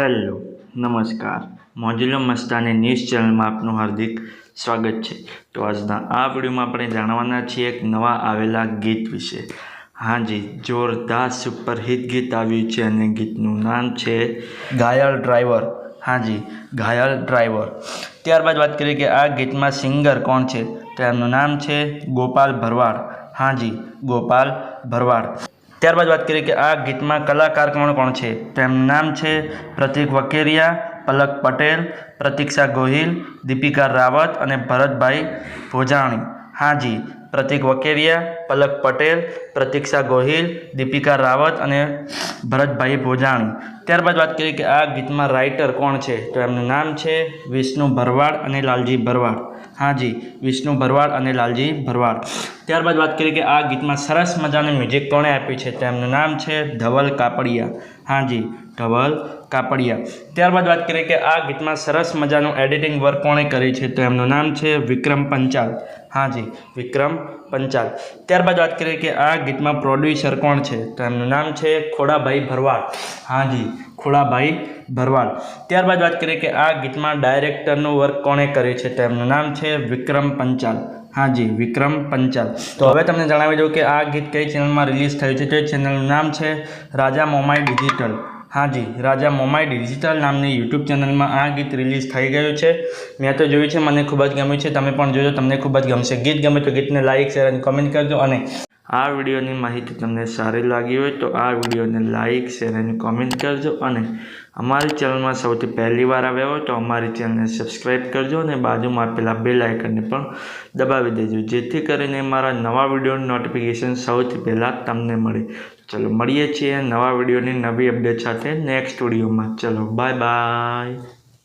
Hello નમસ્કાર મોજુલો Mastani news ચેનલમાં આપનું હાર્દિક સ્વાગત છે। તો આજના આ વિડીયોમાં આપણે જાણવાના છીએ એક નવા આવેલા ગીત વિશે। हाँ जी, जोरदार सुपरहिट गीत આવ્યું છે અને ગીતનું નામ છે ઘાયલ ડ્રાઈવર। हाँ जी, ઘાયલ ડ્રાઈવર। ત્યારબાદ વાત કરીએ કે આ ગીતમાં સિંગર કોણ છે, તો એમનું નામ છે ગોપાલ ભરવાડ। हाँ जी, ગોપાલ ભરવાડ। ત્યારબાદ વાત કરીએ કે આ ગીતમાં કલાકાર કોણ કોણ છે, તો એમનું નામ છે પ્રતિક વકેરિયા, પલક પટેલ, પ્રતીક્ષા ગોહિલ, દીપિકા રાવત અને ભરતભાઈ ભોજાણી। हाँ जी, પ્રતિક વકેરિયા, પલક પટેલ, પ્રતીક્ષા ગોહિલ, દીપિકા રાવત અને ભરતભાઈ ભોજાણી। ત્યારબાદ વાત કરીએ કે આ ગીતમાં રાઇટર કોણ છે, તો એમનું નામ છે વિષ્ણુ ભરવાડ અને લાલજી ભરવાડ। हाँ जी, વિષ્ણુ ભરવાડ અને લાલજી ભરવાડ। ત્યારબાદ વાત કરીએ કે આ ગીતમાં સરસ મજાનું મ્યુઝિક કોણે આપ્યું છે, તો એમનું નામ છે ધવલ કાપડિયા। हाँ जी, ધવલ કાપડિયા। ત્યારબાદ વાત કરીએ કે આ ગીતમાં સરસ મજાનું એડિટિંગ વર્ક કોણે કર્યું છે, તો એમનું નામ છે વિક્રમ પંચાલ। हाँ जी, વિક્રમ પંચાલ। ત્યારબાદ વાત કરીએ કે આ ગીતમાં પ્રોડ્યુસર કોણ છે, તો એમનું નામ છે ખોડાભાઈ ભરવાડ। हाँ जी, ખોડાભાઈ ભરવાડ। ત્યારબાદ વાત કરીએ કે આ ગીતમાં ડાયરેક્ટરનું વર્ક કોણે કર્યું છે, તો એમનું નામ છે વિક્રમ પંચાલ। हाँ जी, વિક્રમ પંચાલ। તો હવે તમને જણાવી દઉં કે આ ગીત કઈ ચેનલમાં રિલીઝ થયું છે, તો એ ચેનલનું નામ છે રાજા મોમાઈ ડિજિટલ। हाँ जी, राजा मोमाई डिजिटल नामनी यूट्यूब चैनल में आ गीत रिलीज थई गयुं छे। मैं तो जोयुं छे, मने खूब ज गम्युं छे। तमे पण जोजो, तमने खूब ज गमशे। गीत गमे तो गीत ने लाइक शेर अने कमेंट करजो। अने आ विडियोनी माहिती तमने सारी लागी होय तो आ विडियोने लाइक शेर अने कमेंट करजो। अने अमारी चेनल में सौथी पहली वार आव्या होय तो अमारी चेनल ने सब्सक्राइब करजो अने बाजुमां आपेला बेल आइकनने पण दबावी देजो, जेथी करीने मारा नवा विडियोनी नोटिफिकेशन सौथी पहेला तमने मळे। चलो મળીએ છીએ નવા વિડીયોની નવી અપડેટ સાથે નેક્સ્ટ વિડીયોમાં। ચલો બાય બાય।